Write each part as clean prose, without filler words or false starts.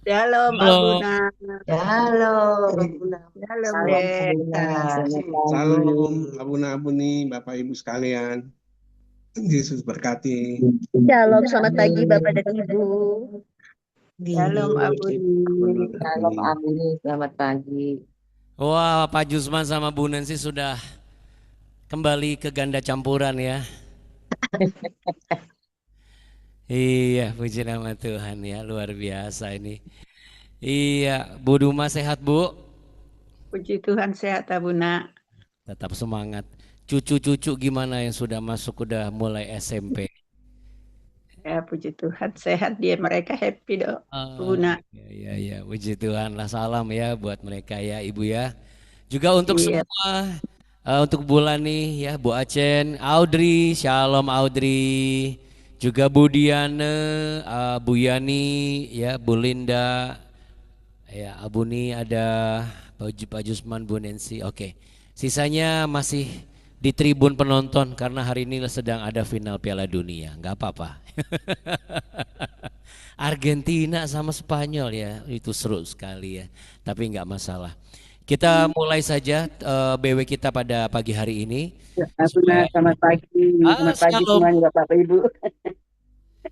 Shalom Halo, Abuna. Ya, halo, Bunda. Shalom Salam Bunda. Deka. Selamat pagi. Salam abuna-abuni Bapak Ibu sekalian. Yesus berkati. Shalom, selamat pagi Bapak dan Ibu. Shalom Abuna. Shalom Abuni, selamat pagi. wah Pak Jusman sama Bu Nancy sudah kembali ke ganda campuran ya. Iya, puji nama Tuhan ya, luar biasa ini. Iya, Bu Duma sehat Bu? Puji Tuhan sehat Abuna. Tetap semangat. Cucu-cucu gimana yang sudah masuk, udah mulai SMP? Ya puji Tuhan sehat dia mereka happy dong Oh, Abuna. iya, puji Tuhan lah, salam ya buat mereka ya Ibu ya. Juga untuk Iya. semua, untuk bulan nih ya, Bu Acen, Audrey, Shalom Audrey, juga Bu Diane, Bu Yani, ya Bu Linda, ya Abuni ada Pak Jusman, Bu Nancy. Oke, sisanya masih di tribun penonton karena hari ini sedang ada final Piala Dunia. Nggak apa-apa. Argentina sama Spanyol ya, itu seru sekali ya. Tapi nggak masalah. Kita mulai saja BW kita pada pagi hari ini. Ya, Abuna, Supaya selamat pagi. Selamat pagi Shalom, semuanya Bapak Ibu.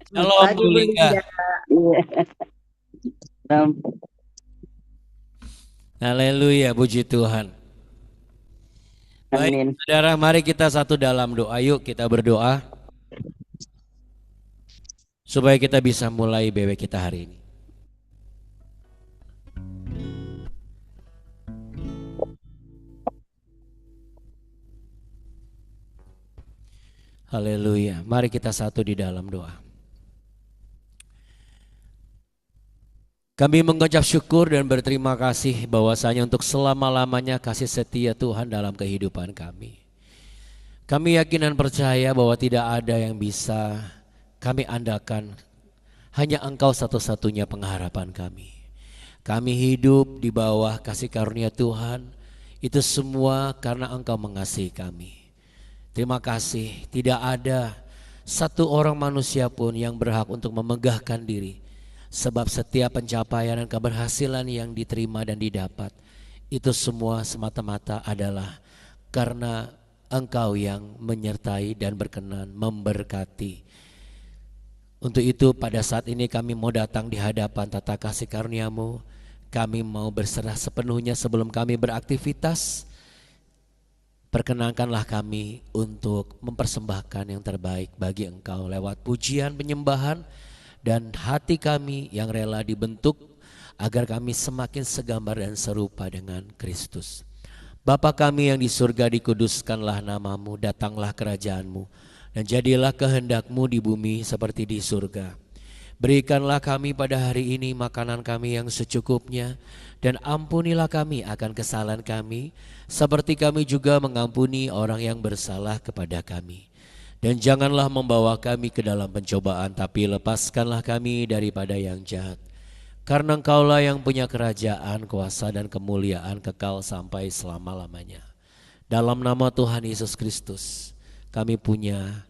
Selamat Shalom pagi Bu Bu Lingga. Linda. Iya. Salam. Haleluya, puji Tuhan. Baik, Amin. saudara, mari kita satu dalam doa. Yuk kita berdoa supaya kita bisa mulai BW kita hari ini. Haleluya. Mari kita satu di dalam doa. Kami mengucap syukur dan berterima kasih bahwasanya untuk selama-lamanya kasih setia Tuhan dalam kehidupan kami. Kami yakin dan percaya bahwa tidak ada yang bisa kami andalkan, hanya Engkau satu-satunya pengharapan kami. Kami hidup di bawah kasih karunia Tuhan, itu semua karena Engkau mengasihi kami. Terima kasih, tidak ada satu orang manusia pun yang berhak untuk memegahkan diri. Sebab setiap pencapaian dan keberhasilan yang diterima dan didapat, itu semua semata-mata adalah karena Engkau yang menyertai dan berkenan memberkati. Untuk itu pada saat ini kami mau datang di hadapan tata kasih karunia-Mu. Kami mau berserah sepenuhnya sebelum kami beraktivitas. Perkenankanlah kami untuk mempersembahkan yang terbaik bagi Engkau lewat pujian, penyembahan, dan hati kami yang rela dibentuk agar kami semakin segambar dan serupa dengan Kristus. Bapa kami yang di surga, dikuduskanlah namamu, datanglah kerajaanmu, dan jadilah kehendak-Mu di bumi seperti di surga. Berikanlah kami pada hari ini makanan kami yang secukupnya, dan ampunilah kami akan kesalahan kami, seperti kami juga mengampuni orang yang bersalah kepada kami. Dan janganlah membawa kami ke dalam pencobaan, tapi lepaskanlah kami daripada yang jahat. Karena Engkaulah yang punya kerajaan, kuasa dan kemuliaan kekal sampai selama-lamanya. Dalam nama Tuhan Yesus Kristus, kami punya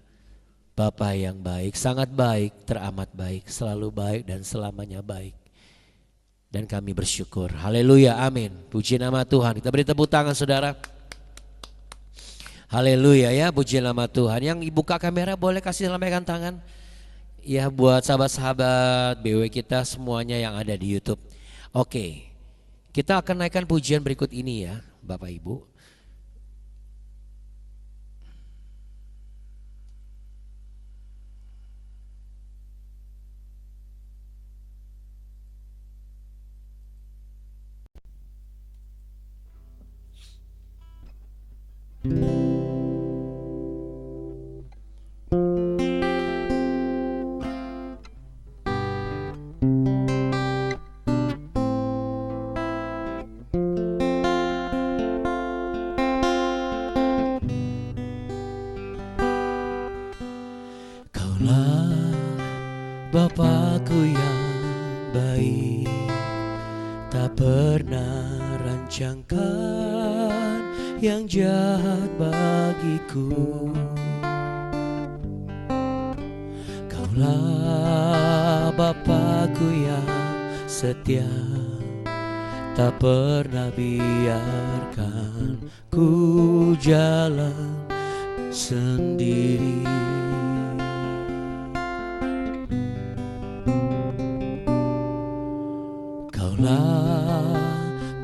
Bapa yang baik, sangat baik, teramat baik, selalu baik dan selamanya baik. Dan kami bersyukur. Haleluya, amin. Puji nama Tuhan. Kita beri tepuk tangan saudara. Haleluya ya, puji nama Tuhan. Yang buka kamera boleh kasih lambaikan tangan. Ya, buat sahabat-sahabat BW kita semuanya yang ada di YouTube. Oke, kita akan naikkan pujian berikut ini ya Bapak Ibu. Kaulah Bapakku yang baik, tak pernah rancangkan yang jahat bagiku. Kaulah Bapakku yang setia, tak pernah biarkan ku jalan sendiri. Kaulah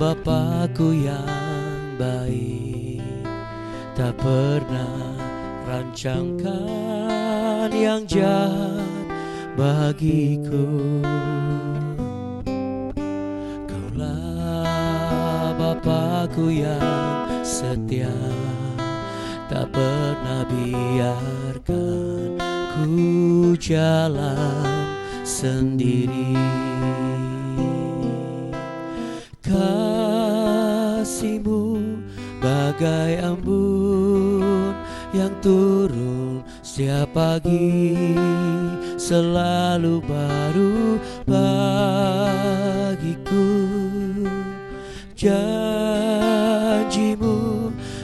Bapakku yang baik, tak pernah rancangkan yang jahat bagiku. Kaulah Bapakku yang setia, tak pernah biarkan ku jalan sendiri. Kasih-Mu bagai embun yang turun setiap pagi, selalu baru bagiku. Janji-Mu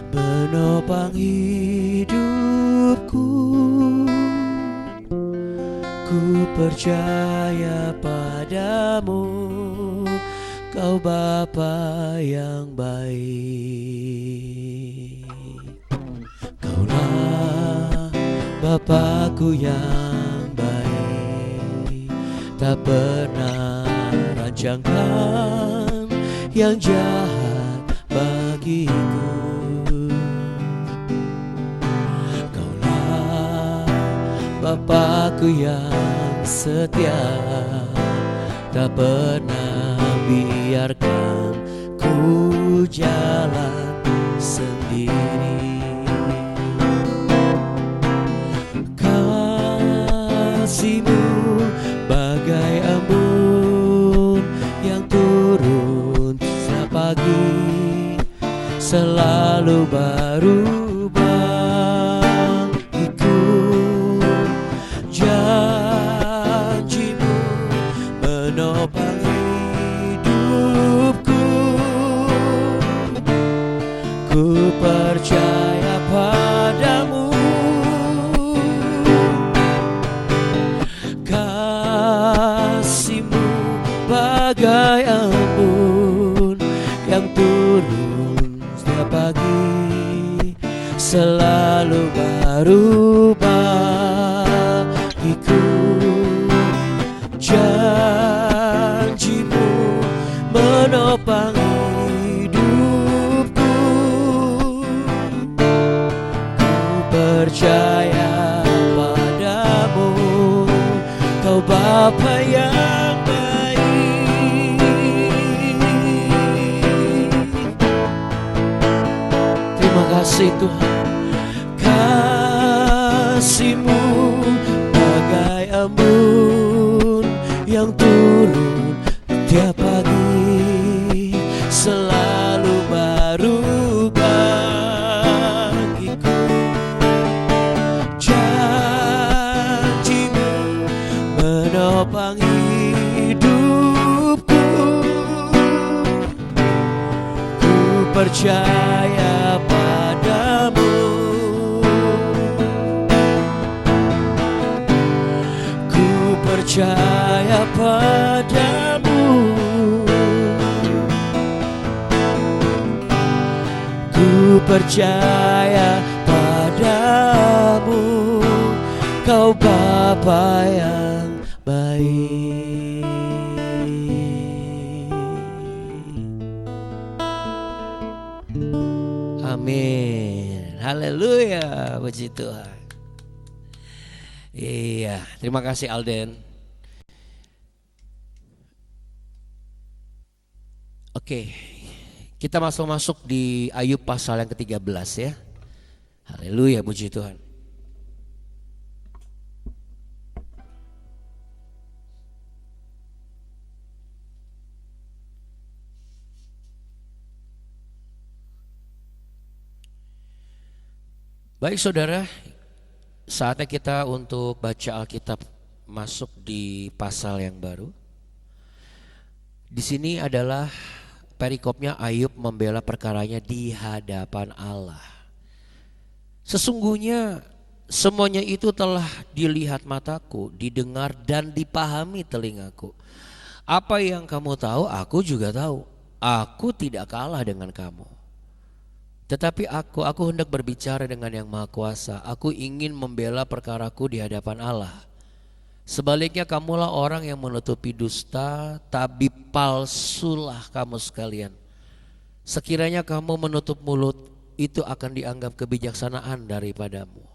menopang hidupku, ku percaya padamu, Kau Bapa yang baik. Kaulah Bapakku yang baik, tak pernah rancangkan yang jahat bagiku. Kaulah Bapakku yang setia, tak pernah biarkan ku jalan sendiri. Kasih-Mu bagai embun yang turun setiap pagi, selalu baru bagiku. Janji-Mu menopang ku percaya padamu. Kasih-Mu bagai embun yang turun setiap pagi, selalu baru bagiku. Janji-Mu menopang percaya padamu, Kau Bapa yang baik. Terima kasih Tuhan. Kasih-Mu bagai embun yang turun tiap pagi, selalu baru bagiku. Janji-Mu menopang hidupku, ku percaya padamu, ku percaya padamu, ku percaya padamu, Kau Bapa yang baik. Amin. Haleluya, puji Tuhan. Iya, terima kasih Alden. Oke, kita masuk di Ayub pasal yang ke-13 ya. Haleluya, puji Tuhan. Baik saudara, saatnya kita untuk baca Alkitab masuk di pasal yang baru. Di sini adalah perikopnya Ayub membela perkaranya di hadapan Allah. Sesungguhnya semuanya itu telah dilihat mataku, didengar dan dipahami telingaku. Apa yang kamu tahu, aku juga tahu. Aku tidak kalah dengan kamu. Tetapi aku hendak berbicara dengan yang Maha Kuasa. Aku ingin membela perkaraku di hadapan Allah. Sebaliknya kamulah orang yang menutupi dusta, tabib palsulah kamu sekalian. Sekiranya kamu menutup mulut, itu akan dianggap kebijaksanaan daripadamu.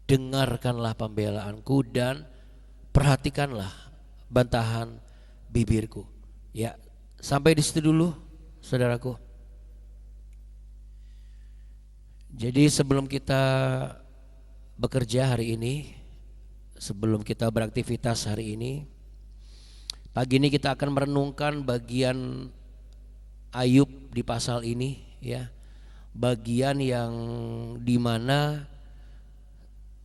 Dengarkanlah pembelaanku dan perhatikanlah bantahan bibirku. Ya, sampai di situ dulu, saudaraku. Jadi sebelum kita bekerja hari ini, sebelum kita beraktivitas hari ini, pagi ini kita akan merenungkan bagian Ayub di pasal ini, ya. Bagian yang dimana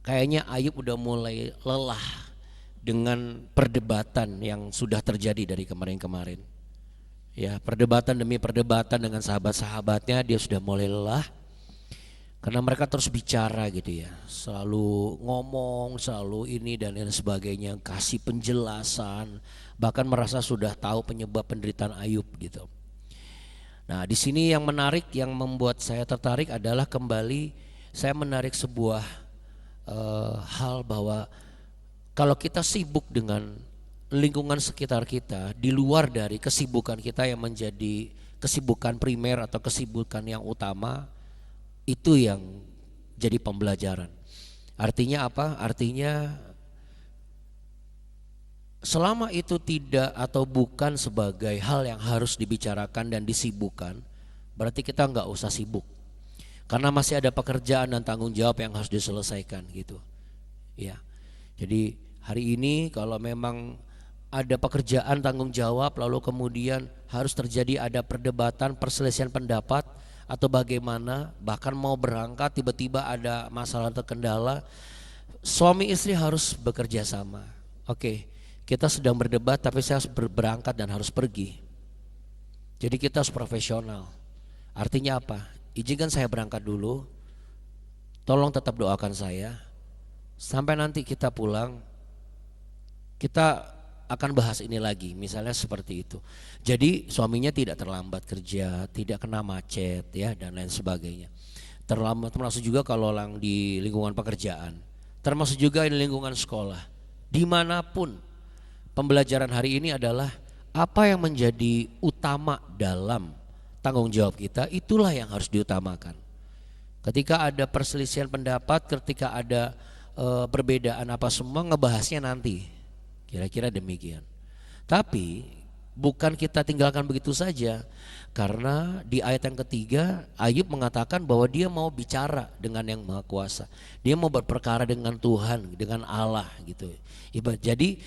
kayaknya Ayub udah mulai lelah dengan perdebatan yang sudah terjadi dari kemarin-kemarin. Ya, perdebatan demi perdebatan dengan sahabat-sahabatnya, dia sudah mulai lelah. Karena mereka terus bicara gitu ya, selalu ngomong, selalu ini dan lain sebagainya, kasih penjelasan, bahkan merasa sudah tahu penyebab penderitaan Ayub gitu. Nah, di sini yang menarik, yang membuat saya tertarik adalah kembali saya menarik sebuah hal bahwa kalau kita sibuk dengan lingkungan sekitar kita, di luar dari kesibukan kita yang menjadi kesibukan primer atau kesibukan yang utama, itu yang jadi pembelajaran. Artinya apa? Artinya selama itu tidak atau bukan sebagai hal yang harus dibicarakan dan disibukkan, berarti kita nggak usah sibuk. Karena masih ada pekerjaan dan tanggung jawab yang harus diselesaikan gitu. Ya. Jadi hari ini kalau memang ada pekerjaan tanggung jawab lalu kemudian harus terjadi ada perdebatan, perselisihan pendapat, atau bagaimana, bahkan mau berangkat tiba-tiba ada masalah atau kendala, suami istri harus bekerja sama. Oke, kita sedang berdebat tapi saya harus berangkat dan harus pergi. Jadi kita harus profesional. Artinya apa? Izinkan saya berangkat dulu, tolong tetap doakan saya. Sampai nanti kita pulang, kita akan bahas ini lagi, misalnya seperti itu. Jadi suaminya tidak terlambat kerja, tidak kena macet ya dan lain sebagainya. Termasuk juga kalau di lingkungan pekerjaan, termasuk juga di lingkungan sekolah. Dimanapun pembelajaran hari ini adalah apa yang menjadi utama dalam tanggung jawab kita, itulah yang harus diutamakan. Ketika ada perselisihan pendapat, ketika ada perbedaan apa semua, ngebahasnya nanti. Kira-kira demikian. Tapi bukan kita tinggalkan begitu saja. Karena di ayat yang ketiga Ayub mengatakan bahwa dia mau bicara dengan yang Maha Kuasa. Dia mau berperkara dengan Tuhan, dengan Allah gitu. Jadi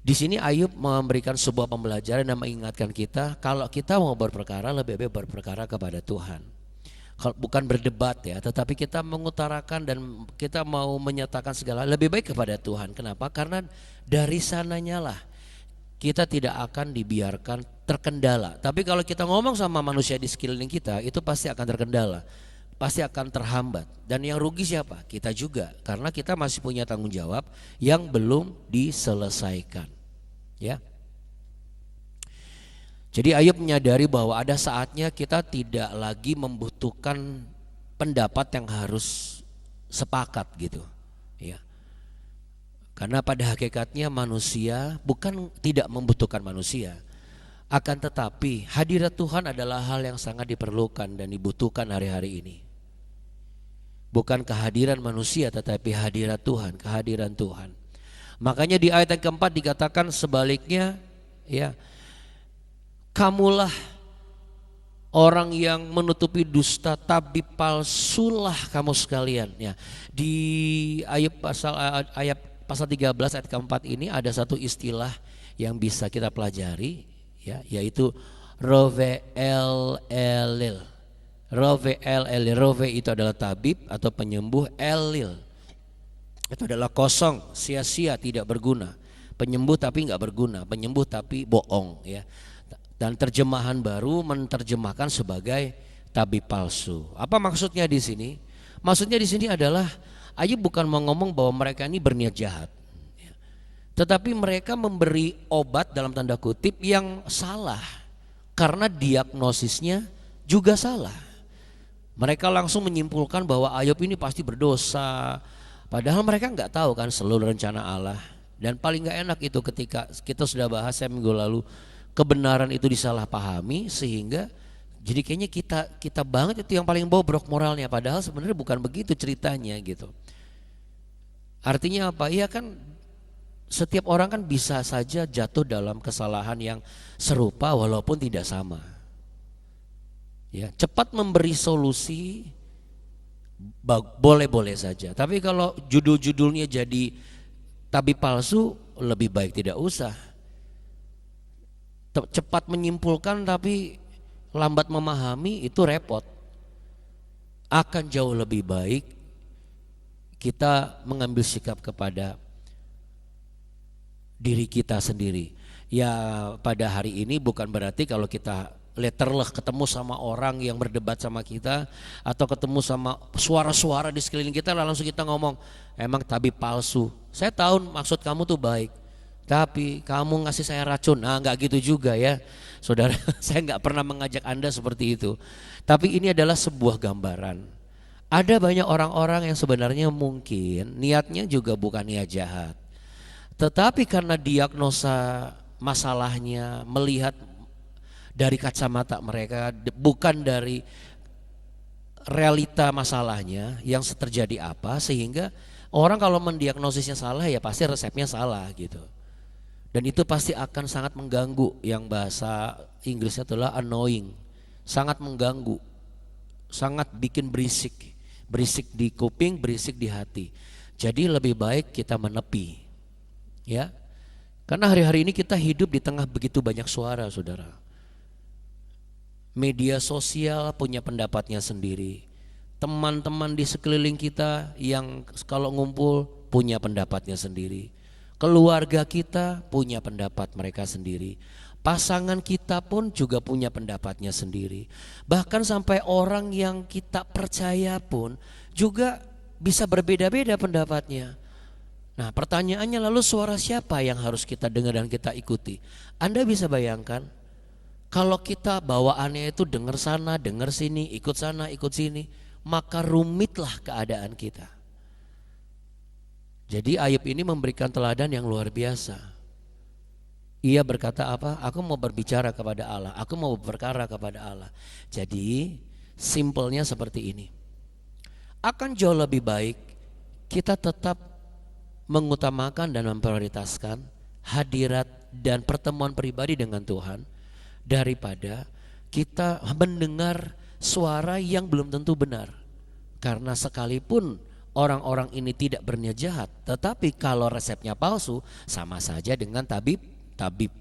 di sini Ayub memberikan sebuah pembelajaran dan mengingatkan kita, kalau kita mau berperkara lebih baik berperkara kepada Tuhan. Bukan berdebat ya, tetapi kita mengutarakan dan kita mau menyatakan segala lebih baik kepada Tuhan. Kenapa? Karena dari sananya lah kita tidak akan dibiarkan terkendala. Tapi kalau kita ngomong sama manusia di sekeliling kita, itu pasti akan terkendala, pasti akan terhambat. Dan yang rugi siapa? Kita juga, karena kita masih punya tanggung jawab yang belum diselesaikan. Ya. Jadi Ayub menyadari bahwa ada saatnya kita tidak lagi membutuhkan pendapat yang harus sepakat gitu, ya. Karena pada hakikatnya manusia bukan tidak membutuhkan manusia, akan tetapi hadirat Tuhan adalah hal yang sangat diperlukan dan dibutuhkan hari-hari ini. Bukan kehadiran manusia tetapi hadirat Tuhan, kehadiran Tuhan. Makanya di ayat yang keempat dikatakan sebaliknya, ya. Kamulah orang yang menutupi dusta, tabib palsulah kamu sekalian. Ya, di ayat pasal 13 ayat keempat ini ada satu istilah yang bisa kita pelajari, ya, yaitu rove el elil. Rove el elil, rove itu adalah tabib atau penyembuh, elil itu adalah kosong, sia-sia, tidak berguna. Penyembuh tapi nggak berguna, penyembuh tapi bohong, ya. Dan terjemahan baru menerjemahkan sebagai tabib palsu. Apa maksudnya di sini? Maksudnya di sini adalah Ayub bukan mau ngomong bahwa mereka ini berniat jahat, Tetapi mereka memberi obat dalam tanda kutip yang salah karena diagnosisnya juga salah. Mereka langsung menyimpulkan bahwa Ayub ini pasti berdosa. Padahal mereka nggak tahu kan seluruh rencana Allah. Dan paling nggak enak itu ketika kita sudah bahas minggu lalu, kebenaran itu disalahpahami sehingga jadi kayaknya kita banget itu yang paling bobrok moralnya. Padahal sebenarnya bukan begitu ceritanya gitu. Artinya apa? Iya kan setiap orang kan bisa saja jatuh dalam kesalahan yang serupa walaupun tidak sama. Ya, cepat memberi solusi boleh-boleh saja. Tapi kalau judul-judulnya jadi tabib palsu, lebih baik tidak usah. Cepat menyimpulkan tapi lambat memahami, itu repot. Akan jauh lebih baik kita mengambil sikap kepada diri kita sendiri. Ya, pada hari ini bukan berarti kalau kita letterleh ketemu sama orang yang berdebat sama kita atau ketemu sama suara-suara di sekeliling kita langsung kita ngomong emang tabib palsu. Saya tahu maksud kamu tuh baik, tapi kamu ngasih saya racun. Nah, nggak gitu juga ya saudara. Saya nggak pernah mengajak Anda seperti itu. Tapi ini adalah sebuah gambaran. Ada banyak orang-orang yang sebenarnya mungkin niatnya juga bukan niat jahat, tetapi karena diagnosa masalahnya melihat dari kacamata mereka, bukan dari realita masalahnya yang terjadi apa, sehingga orang kalau mendiagnosisnya salah ya pasti resepnya salah gitu. Dan itu pasti akan sangat mengganggu, yang bahasa Inggrisnya adalah annoying, sangat mengganggu, sangat bikin berisik di kuping, berisik di hati. Jadi lebih baik kita menepi, ya, karena hari-hari ini kita hidup di tengah begitu banyak suara, saudara. Media sosial punya pendapatnya sendiri. Teman-teman di sekeliling kita yang kalau ngumpul punya pendapatnya sendiri. Keluarga kita punya pendapat mereka sendiri. Pasangan kita pun juga punya pendapatnya sendiri. Bahkan sampai orang yang kita percaya pun juga bisa berbeda-beda pendapatnya. Nah, pertanyaannya lalu suara siapa yang harus kita dengar dan kita ikuti? Anda bisa bayangkan kalau kita bawaannya itu dengar sana, dengar sini, ikut sana, ikut sini, maka rumitlah keadaan kita. Jadi Ayub ini memberikan teladan yang luar biasa. Ia berkata apa? Aku mau berbicara kepada Allah, aku mau berperkara kepada Allah. Jadi simpelnya seperti ini. Akan jauh lebih baik kita tetap mengutamakan dan memprioritaskan hadirat dan pertemuan pribadi dengan Tuhan daripada kita mendengar suara yang belum tentu benar. Karena sekalipun orang-orang ini tidak berniat jahat, tetapi kalau resepnya palsu sama saja dengan tabib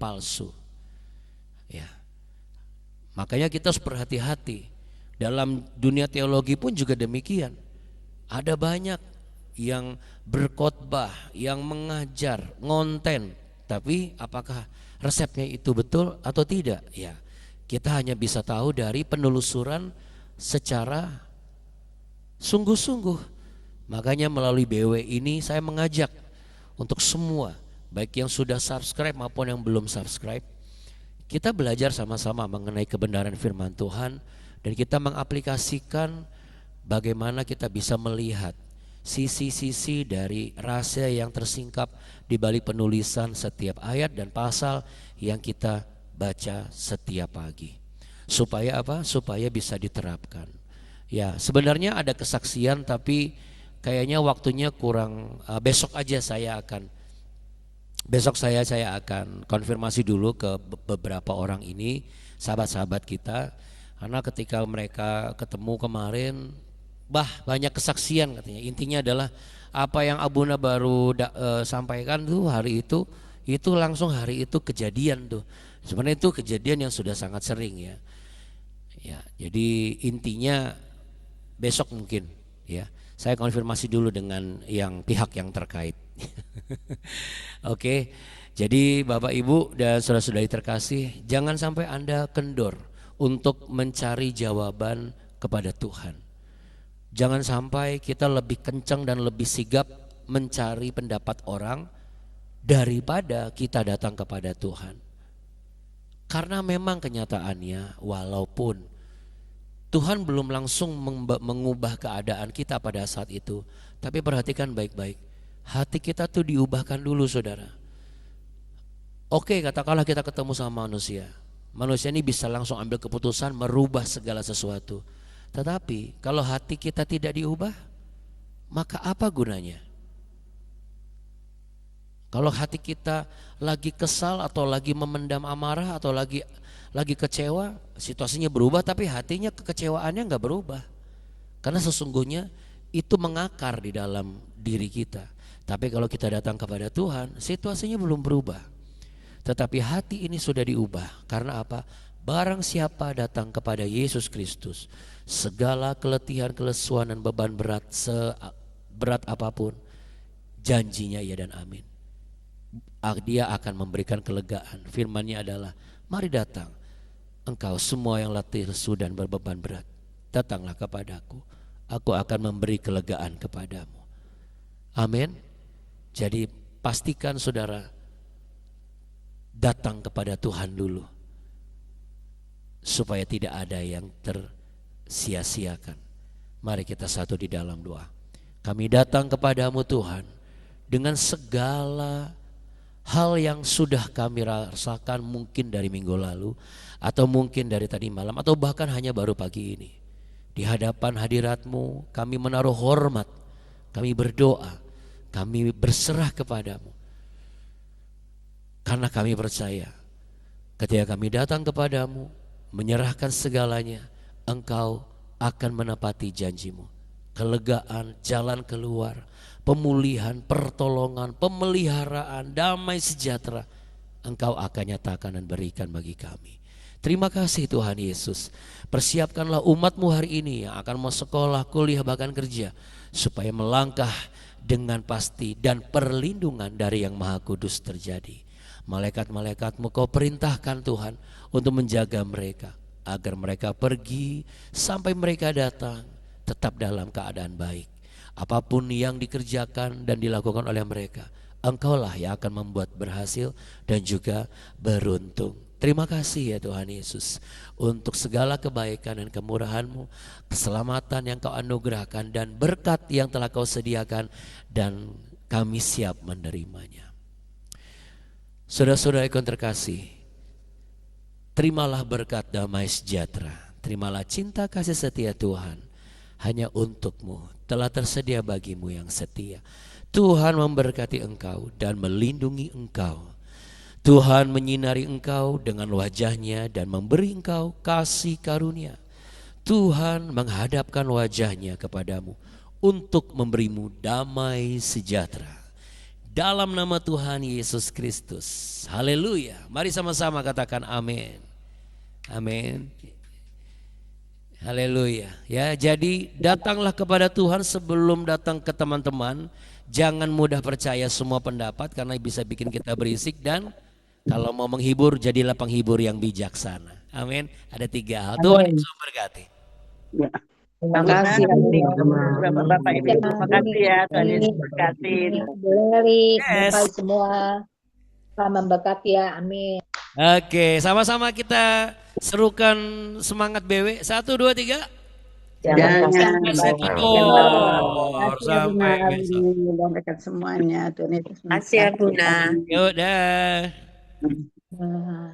palsu. Ya. Makanya kita harus berhati-hati. Dalam dunia teologi pun juga demikian. Ada banyak yang berkhotbah, yang mengajar, ngonten, tapi apakah resepnya itu betul atau tidak? Ya, kita hanya bisa tahu dari penelusuran secara sungguh-sungguh. Makanya melalui BW ini saya mengajak untuk semua, baik yang sudah subscribe maupun yang belum subscribe, kita belajar sama-sama mengenai kebenaran firman Tuhan dan kita mengaplikasikan bagaimana kita bisa melihat sisi-sisi dari rahasia yang tersingkap di balik penulisan setiap ayat dan pasal yang kita baca setiap pagi. Supaya apa? Supaya bisa diterapkan. Ya, sebenarnya ada kesaksian tapi kayaknya waktunya kurang. Besok saya akan konfirmasi dulu ke beberapa orang ini, sahabat-sahabat kita. Karena ketika mereka ketemu kemarin, banyak kesaksian katanya. Intinya adalah apa yang Abuna baru sampaikan tuh hari itu langsung hari itu kejadian tuh. Sebenarnya itu kejadian yang sudah sangat sering ya. Ya, jadi intinya besok mungkin ya. Saya konfirmasi dulu dengan pihak yang terkait. Oke. Jadi Bapak Ibu dan saudara-saudari terkasih, jangan sampai Anda kendor untuk mencari jawaban kepada Tuhan. Jangan sampai kita lebih kencang dan lebih sigap mencari pendapat orang daripada kita datang kepada Tuhan. Karena memang kenyataannya walaupun Tuhan belum langsung mengubah keadaan kita pada saat itu, tapi perhatikan baik-baik, hati kita tuh diubahkan dulu saudara. Oke, katakanlah kita ketemu sama manusia. Manusia ini bisa langsung ambil keputusan merubah segala sesuatu. Tetapi kalau hati kita tidak diubah, maka apa gunanya? Kalau hati kita lagi kesal atau lagi memendam amarah atau lagi kecewa, situasinya berubah tapi hatinya kekecewaannya nggak berubah. Karena sesungguhnya itu mengakar di dalam diri kita. Tapi kalau kita datang kepada Tuhan, situasinya belum berubah. Tetapi hati ini sudah diubah. Karena apa? Barang siapa datang kepada Yesus Kristus, segala keletihan, kelesuan dan beban berat, seberat apapun, janjinya ya dan amin. Dia akan memberikan kelegaan. Firman-Nya adalah, mari datang engkau semua yang letih, lesu dan berbeban berat, datanglah kepadaku, aku akan memberi kelegaan kepadamu. Amin. Jadi pastikan saudara datang kepada Tuhan dulu, supaya tidak ada yang tersia-siakan. Mari kita satu di dalam doa. Kami datang kepadamu Tuhan, dengan segala hal yang sudah kami rasakan mungkin dari minggu lalu, atau mungkin dari tadi malam, atau bahkan hanya baru pagi ini. Di hadapan hadirat-Mu kami menaruh hormat, kami berdoa, kami berserah kepadamu. Karena kami percaya ketika kami datang kepadamu, menyerahkan segalanya, Engkau akan menepati janji-Mu. Kelegaan, jalan keluar, pemulihan, pertolongan, pemeliharaan, damai sejahtera, Engkau akan nyatakan dan berikan bagi kami. Terima kasih Tuhan Yesus. Persiapkanlah umat-Mu hari ini yang akan mau sekolah, kuliah, bahkan kerja, supaya melangkah dengan pasti dan perlindungan dari Yang Maha Kudus terjadi. Malaikat-malaikat-Mu Kau perintahkan Tuhan untuk menjaga mereka, agar mereka pergi sampai mereka datang tetap dalam keadaan baik. Apapun yang dikerjakan dan dilakukan oleh mereka, Engkaulah yang akan membuat berhasil dan juga beruntung. Terima kasih ya Tuhan Yesus, untuk segala kebaikan dan kemurahan-Mu, keselamatan yang Kau anugerahkan dan berkat yang telah Kau sediakan, dan kami siap menerimanya. Saudara-saudara yang terkasih, terimalah berkat damai sejahtera, terimalah cinta kasih setia Tuhan hanya untuk-Mu, telah tersedia bagimu yang setia. Tuhan memberkati engkau dan melindungi engkau. Tuhan menyinari engkau dengan wajah-Nya dan memberi engkau kasih karunia. Tuhan menghadapkan wajah-Nya kepadamu untuk memberimu damai sejahtera. Dalam nama Tuhan Yesus Kristus. Haleluya. Mari sama-sama katakan amin. Amin. Haleluya. Ya, jadi datanglah kepada Tuhan sebelum datang ke teman-teman. Jangan mudah percaya semua pendapat karena bisa bikin kita berisik, dan kalau mau menghibur, jadilah penghibur yang bijaksana. Amin. Ada 3 hal. Tuhan Yesus memberkati. Ya. Terima kasih Bapak Ibu, terima kasih ya, Tuhan Yesus berkati. Dari Yes. Bapak semua, Tuhan memberkati ya, amin. Oke, sama-sama kita serukan semangat BW. 1, 2, 3. Jangan Kasih Terima kasih ya Bunda sampai Abi besok. dan dekat semuanya. Tuhan Yesus Kasih ya memberkati. Bunda. Yuk dah. Nah.